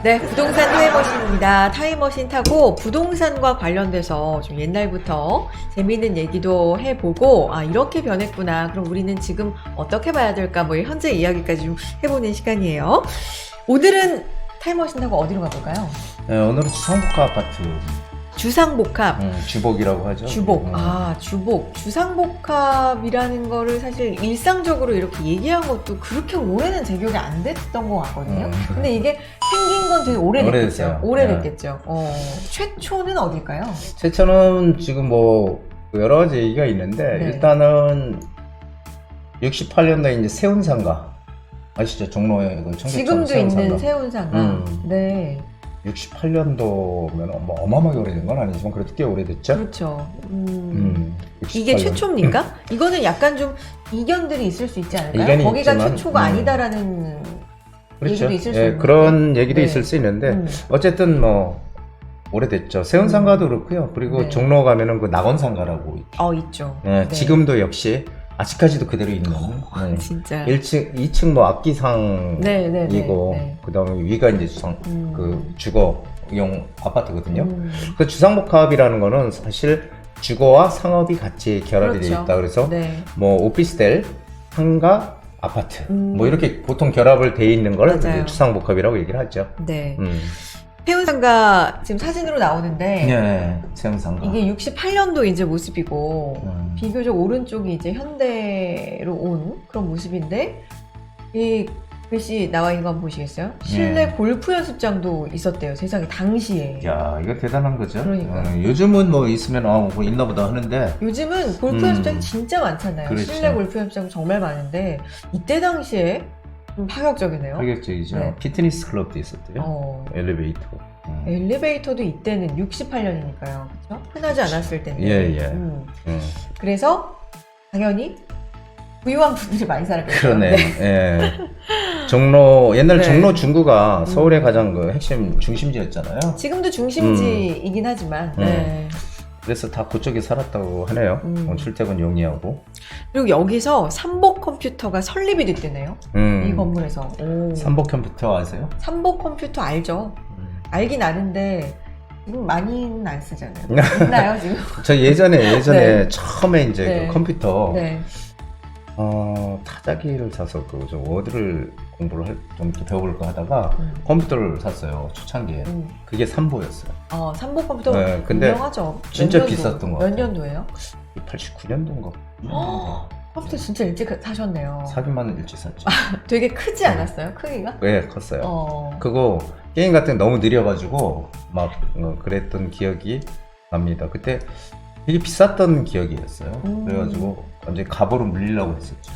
네, 부동산 타임머신입니다. 타임머신 타고 부동산과 관련돼서 좀 옛날부터 재미있는 얘기도 해보고, 아, 이렇게 변했구나. 그럼 우리는 지금 어떻게 봐야 될까? 뭐, 현재 이야기까지 좀 해보는 시간이에요. 오늘은 타임머신 타고 어디로 가볼까요? 네, 오늘은 주상복합 아파트. 주상복합. 주복이라고 하죠. 주복. 아, 주복. 주상복합이라는 거를 사실 일상적으로 이렇게 얘기한 것도 그렇게 오래는 제 기억이 안 됐던 것 같거든요. 근데 이게 생긴 건 되게 오래됐겠죠. 오래됐어요. 오래됐겠죠. 최초는 어딜까요? 최초는 지금 뭐 여러 가지 얘기가 있는데 네. 일단은 68년도에 이제 세운상가 아시죠? 종로에 그 청계천 지금도 있는 세운상가. 세운상가. 네. 68년도면 뭐 어마어마하게 오래된 건 아니지만 그래도 꽤 오래됐죠. 그렇죠. 68년. 이게 최초입니까? 이거는 약간 좀 이견들이 있을 수 있지 않을까요? 이견이 거기가 있지만, 최초가 아니다라는 그렇죠. 얘기도 있을 수 예, 있는 그런 얘기도 네. 있을 수 있는데 음. 어쨌든 뭐 오래됐죠. 세운상가도 그렇고요. 그리고 네. 종로 가면은 그 낙원상가라고 있죠. 있죠. 예, 네. 지금도 역시 아직까지도 그대로 있는 네. 진짜. 1층, 2층 뭐 악기상이고 네, 네, 네. 그다음에 위가 이제 그 주거용 아파트거든요. 음. 그 주상복합이라는 거는 사실 주거와 상업이 같이 결합이 그렇죠. 되어 있다. 그래서 네. 뭐 오피스텔, 상가, 아파트 뭐 이렇게 보통 결합을 돼 있는 걸 이제 맞아요. 주상복합이라고 얘기를 하죠. 네. 세운상가 지금 사진으로 나오는데 네, 세운상가. 이게 68년도 이제 모습이고 비교적 오른쪽이 이제 현대로 온 그런 모습인데 이 글씨 나와 있는 거 한번 보시겠어요? 실내 골프 연습장도 있었대요. 세상에 당시에. 야, 이거 대단한 거죠. 그러니까요. 요즘은 뭐 있으면 뭐 있나 보다 하는데 요즘은 골프 연습장이 진짜 많잖아요. 그렇죠. 실내 골프 연습장 정말 많은데 이때 당시에 좀 파격적이네요. 파격적이죠. 네. 피트니스 클럽도 있었대요. 엘리베이터. 엘리베이터도 이때는 68년이니까요. 그렇죠? 흔하지 않았을 텐데. 예. 그래서 당연히 부유한 분들이 많이 살았겠죠. 그러네. 예. 종로 옛날 네. 종로 중구가 서울의 가장 그 핵심 중심지였잖아요. 지금도 중심지이긴 하지만. 네. 그래서 다 그쪽에 살았다고 하네요. 출퇴근 용이하고. 그리고 여기서 삼복 컴퓨터가 설립이 됐대네요. 이 건물에서. 삼복 컴퓨터 아세요? 삼복 컴퓨터 알죠? 알긴 아는데 지금 많이는 안 쓰잖아요. 있나요 지금? 저 예전에 네. 처음에 이제 네. 그 컴퓨터 네. 타자기를 사서 그 워드를 공부를 좀 이렇게 배워볼까 하다가 컴퓨터를 샀어요. 초창기에. 그게 삼보였어요. 삼복 컴퓨터 네, 근데 유명하죠. 진짜 몇 년도? 비쌌던 것 몇 같아요. 년도예요? 89년도인가. 컴퓨터 진짜 일찍 사셨네요. 사기만 일찍 샀죠. 되게 크지 않았어요? 크기가? 네, 컸어요. 그거 게임 같은 게 너무 느려가지고 막 그랬던 기억이 납니다. 그때 되게 비쌌던 기억이 있어요. 그래가지고 완전히 갑오로 물리려고 했었죠.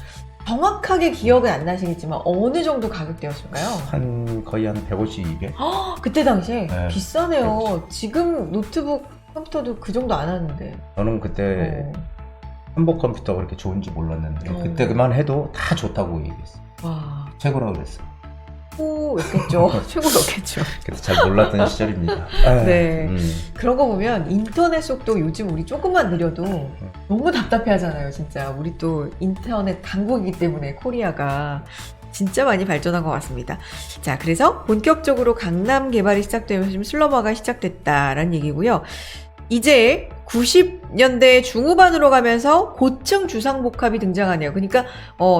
정확하게 기억은 안 나시겠지만 어느 정도 가격대였을까요? 거의 한 150, 200? 그때 당시에 네, 비싸네요. 150. 지금 노트북 컴퓨터도 그 정도 안 하는데. 저는 그때 한복 컴퓨터가 그렇게 좋은지 몰랐는데 그때 그만 해도 다 좋다고 얘기했어요. 와, 최고라고 그랬어요. 최고였겠죠. 최고였겠죠. 그래서 잘 몰랐던 시절입니다. 네. 그런 거 보면 인터넷 속도 요즘 우리 조금만 느려도 너무 답답해 하잖아요, 진짜. 우리 또 인터넷 강국이기 때문에 코리아가 진짜 많이 발전한 것 같습니다. 자, 그래서 본격적으로 강남 개발이 시작되면서 좀 슬럼화가 시작됐다라는 얘기고요. 이제 90년대 중후반으로 가면서 고층 주상복합이 등장하네요. 그러니까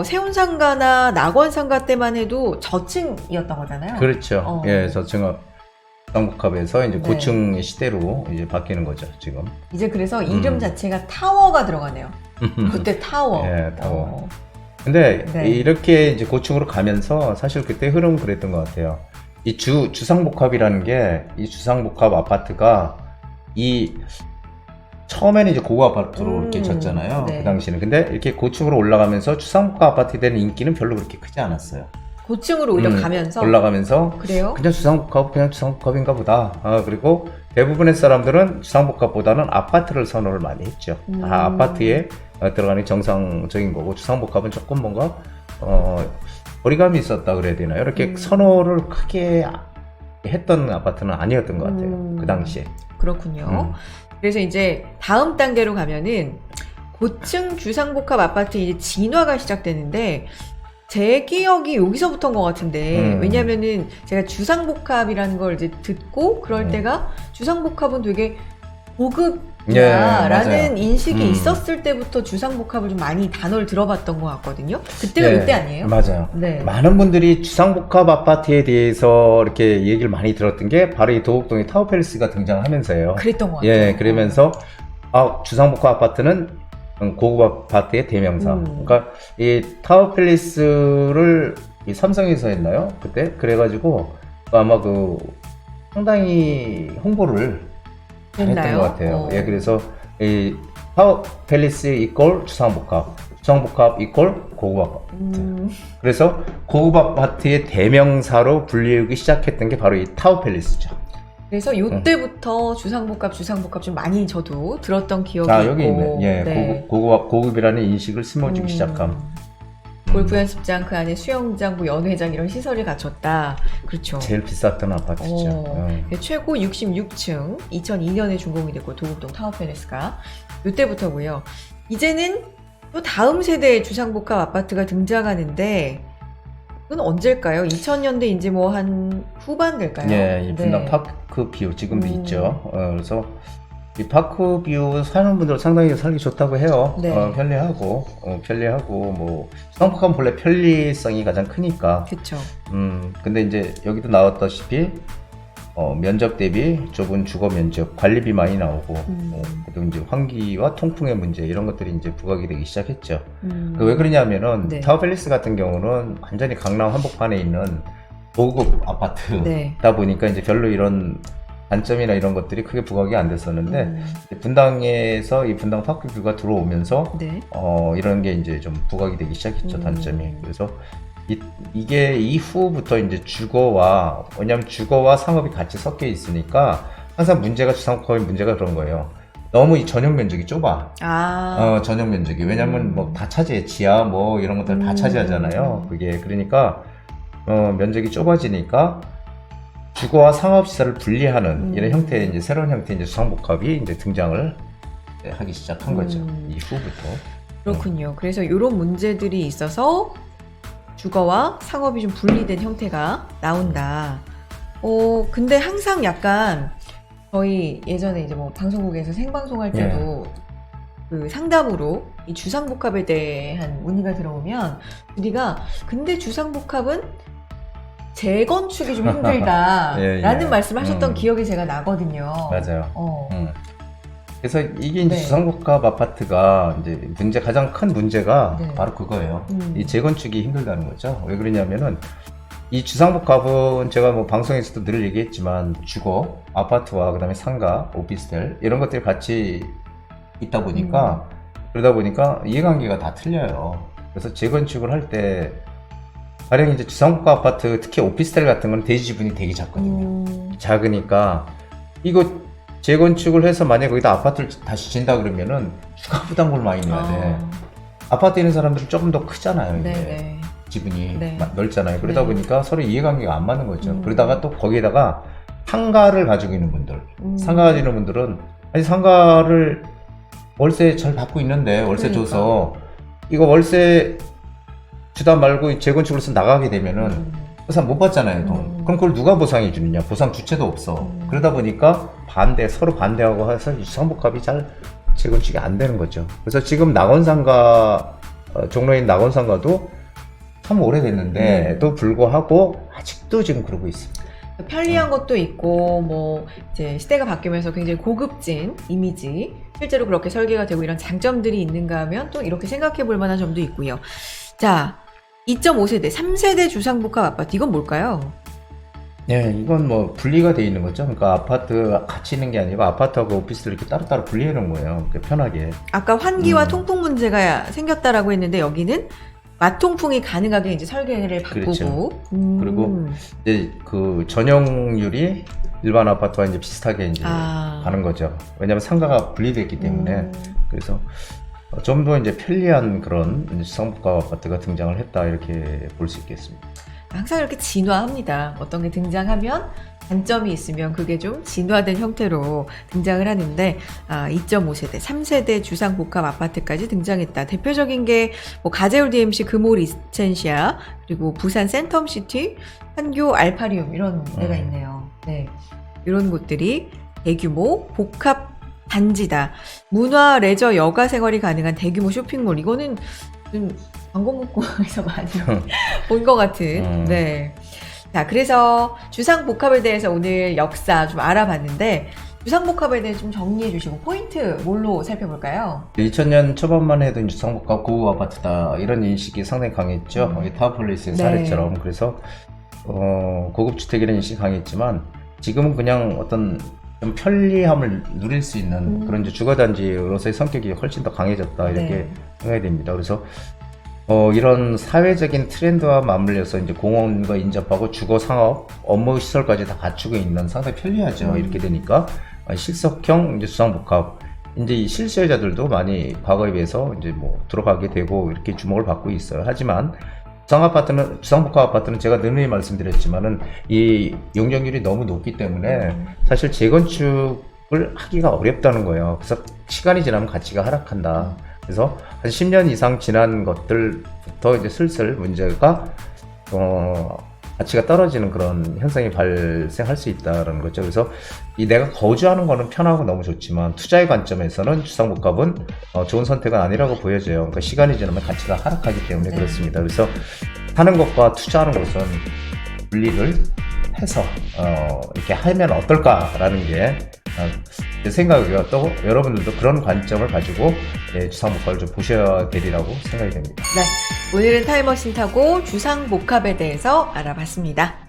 세운상가나 낙원상가 때만 해도 저층이었던 거잖아요. 그렇죠. 예, 저층 주상복합에서 이제 네. 고층의 시대로 이제 바뀌는 거죠, 지금. 이제 그래서 이름 자체가 타워가 들어가네요. 그때 타워. 예, 타워. 근데 네. 이렇게 이제 고층으로 가면서 사실 그때 흐름 그랬던 것 같아요. 이 주상복합이라는 게 이 주상복합 아파트가 처음에는 이제 고급 아파트로 이렇게 졌잖아요. 네. 그 당시에는. 근데 이렇게 고층으로 올라가면서 주상복합 아파트에 대한 인기는 별로 그렇게 크지 않았어요. 고층으로 오히려 가면서. 올라가면서 그래요? 그냥 주상복합인가 보다. 그리고 대부분의 사람들은 주상복합보다는 아파트를 선호를 많이 했죠. 아파트에 들어가는 게 정상적인 거고 주상복합은 조금 뭔가 거리감이 있었다 그래야 되나요? 이렇게 선호를 크게 했던 아파트는 아니었던 것 같아요. 그 당시에. 그렇군요. 그래서 이제 다음 단계로 가면은 고층 주상복합 아파트 이제 진화가 시작되는데 제 기억이 여기서부터인 것 같은데, 음. 왜냐면은 제가 주상복합이라는 걸 이제 듣고 그럴 때가 주상복합은 되게 예, 고급이다라는 맞아요. 인식이 있었을 때부터 주상복합을 좀 많이 단어를 들어봤던 것 같거든요. 그때가 예, 이때 아니에요? 맞아요. 네. 많은 분들이 주상복합 아파트에 대해서 이렇게 얘기를 많이 들었던 게 바로 이 도곡동의 타워팰리스가 등장하면서요. 그랬던 것 같아요. 예, 그러면서 주상복합 아파트는 고급 아파트의 대명사. 그러니까 이 타워팰리스를 이 삼성에서 했나요? 그때 그래가지고 아마 그 상당히 홍보를 잘했던 됐나요? 것 같아요. 예, 그래서 이 타워팰리스 이퀄 주상복합, 주상복합 이퀄 고급 아파트. 그래서 고급 아파트의 대명사로 불리우기 시작했던 게 바로 이 타워팰리스죠. 그래서 요때부터 주상복합 좀 많이 저도 들었던 기억이 여기 있고. 있네. 예, 네. 고급이라는 인식을 심어주기 시작함. 골프 연습장, 그 안에 수영장, 뭐 연회장 이런 시설을 갖췄다. 그렇죠. 제일 비쌌던 아파트죠. 최고 66층, 2002년에 준공이 됐고 도곡동 타워팰리스가 요때부터고요. 이제는 또 다음 세대의 주상복합 아파트가 등장하는데 그건 언제일까요? 2000년대 이제 뭐 한 후반 될까요? 예, 이 분당 네. 파크뷰 지금도 있죠. 그래서 이 파크뷰 사는 분들은 상당히 살기 좋다고 해요. 네. 편리하고 뭐 주상복합은 본래 편리성이 가장 크니까. 그쵸. 근데 이제 여기도 나왔다시피 면적 대비 좁은 주거 면적, 관리비 많이 나오고, 그리고 이제 환기와 통풍의 문제 이런 것들이 이제 부각이 되기 시작했죠. 왜 그러냐면은 네. 타워팰리스 같은 경우는 완전히 강남 한복판에 있는 고급 아파트다 네. 보니까 이제 별로 이런 단점이나 이런 것들이 크게 부각이 안 됐었는데 분당에서 이 분당 파크뷰가 들어오면서 네. 이런 게 이제 좀 부각이 되기 시작했죠. 단점이. 그래서 이게 이후부터 이제 왜냐면 주거와 상업이 같이 섞여 있으니까 항상 문제가 주상복합의 문제가 그런 거예요. 너무 이 전용 면적이 좁아. 전용 면적이. 왜냐면 뭐 다 차지해. 지하 뭐 이런 것들 다 차지하잖아요. 그게 그러니까 면적이 좁아지니까 주거와 상업 시설을 분리하는 이런 형태의 이제 새로운 형태의 이제 주상복합이 이제 등장을 하기 시작한 거죠. 이후부터. 그렇군요. 그래서 이런 문제들이 있어서 주거와 상업이 좀 분리된 형태가 나온다. 근데 항상 약간 저희 예전에 이제 뭐 방송국에서 생방송할 때도 그 상담으로 이 주상복합에 대한 문의가 들어오면 우리가 근데 주상복합은 재건축이 좀 힘들다라는 말씀을 하셨던 기억이 제가 나거든요. 맞아요. 그래서 이게 이제 네. 주상복합 아파트가 이제 가장 큰 문제가 네. 바로 그거예요. 이 재건축이 힘들다는 거죠. 왜 그러냐면은 이 주상복합은 제가 뭐 방송에서도 늘 얘기했지만 주거, 아파트와 그다음에 상가, 오피스텔 이런 것들이 같이 있다 보니까 그러다 보니까 이해관계가 다 틀려요. 그래서 재건축을 할 때 가령 이제 주상복합 아파트 특히 오피스텔 같은 건 대지 지분이 되게 작거든요. 작으니까 이거 재건축을 해서 만약에 거기다 아파트를 다시 짓는다 그러면은 추가 부담금을 많이 내야 돼. 아파트에 있는 사람들은 조금 더 크잖아요. 이게. 네네. 지분이 네. 넓잖아요. 그러다 네. 보니까 서로 이해관계가 안 맞는 거죠. 그러다가 또 거기에다가 상가를 가지고 있는 분들, 상가 가지고 있는 분들은 아니 상가를 월세 잘 받고 있는데 월세 그러니까. 줘서 이거 월세 주다 말고 재건축을 해서 나가게 되면은 보상 못 받잖아요, 돈. 그럼 그걸 누가 보상해 주느냐? 보상 주체도 없어. 그러다 보니까 서로 반대하고 해서 주상복합이 잘 재건축이 안 되는 거죠. 그래서 지금 낙원상가, 종로에 있는 낙원상가도 참 오래됐는데도 불구하고 아직도 지금 그러고 있습니다. 편리한 것도 있고 뭐 이제 시대가 바뀌면서 굉장히 고급진 이미지 실제로 그렇게 설계가 되고 이런 장점들이 있는가 하면 또 이렇게 생각해 볼 만한 점도 있고요. 자, 2.5세대, 3세대 주상복합 아파트 이건 뭘까요? 네, 이건 뭐 분리가 돼 있는 거죠. 그러니까 아파트 같이 있는 게 아니고 아파트하고 오피스를 이렇게 따로따로 분리해 놓은 거예요. 그러니까 편하게. 아까 환기와 통풍 문제가 생겼다라고 했는데 여기는 마통풍이 가능하게 이제 설계를 바꾸고 그렇죠. 그리고 이제 그 전용률이 일반 아파트와 이제 비슷하게 이제 가는 거죠. 왜냐하면 상가가 분리됐기 때문에 그래서 좀 더 이제 편리한 그런 주상복합 아파트가 등장을 했다 이렇게 볼 수 있겠습니다. 항상 이렇게 진화합니다. 어떤 게 등장하면 단점이 있으면 그게 좀 진화된 형태로 등장을 하는데 2.5세대, 3세대 주상복합 아파트까지 등장했다. 대표적인 게 뭐 가재울 DMC 금호 리센시아 그리고 부산 센텀시티, 판교 알파리움 이런 데가 있네요. 네, 이런 곳들이 대규모 복합 단지다. 문화, 레저, 여가 생활이 가능한 대규모 쇼핑몰. 이거는 좀 광고 문구에서 많이 본 것 같은. 네. 자, 그래서 주상복합에 대해서 오늘 역사 좀 알아봤는데 주상복합에 대해 좀 정리해 주시고 포인트 뭘로 살펴볼까요? 2000년 초반만 해도 이제 주상복합 고급 아파트다 이런 인식이 상당히 강했죠. 타워플레이스의 네. 사례처럼. 그래서 고급 주택이라는 인식이 강했지만 지금은 그냥 어떤 좀 편리함을 누릴 수 있는 그런 이제 주거단지로서의 성격이 훨씬 더 강해졌다 이렇게 네. 생각이 됩니다. 그래서 이런 사회적인 트렌드와 맞물려서 이제 공원과 인접하고 주거 상업, 업무 시설까지 다 갖추고 있는 상당히 편리하죠. 이렇게 되니까 실속형 이제 주상복합 이제 이 실수요자들도 많이 과거에 비해서 이제 뭐 들어가게 되고 이렇게 주목을 받고 있어요. 하지만 주상복합 아파트는 제가 늘 말씀드렸지만은 이 용적률이 너무 높기 때문에 사실 재건축을 하기가 어렵다는 거예요. 그래서 시간이 지나면 가치가 하락한다. 그래서 한 10년 이상 지난 것들부터 이제 슬슬 문제가 가치가 떨어지는 그런 현상이 발생할 수 있다는 거죠. 그래서 이 내가 거주하는 거는 편하고 너무 좋지만 투자의 관점에서는 주상복합은 좋은 선택은 아니라고 보여져요. 그러니까 시간이 지나면 가치가 하락하기 때문에 네. 그렇습니다. 그래서 사는 것과 투자하는 것은 분리를 해서 이렇게 하면 어떨까라는 게 제 생각이고요. 또 여러분들도 그런 관점을 가지고 주상복합을 좀 보셔야 되리라고 생각이 됩니다. 네, 오늘은 타임머신 타고 주상복합에 대해서 알아봤습니다.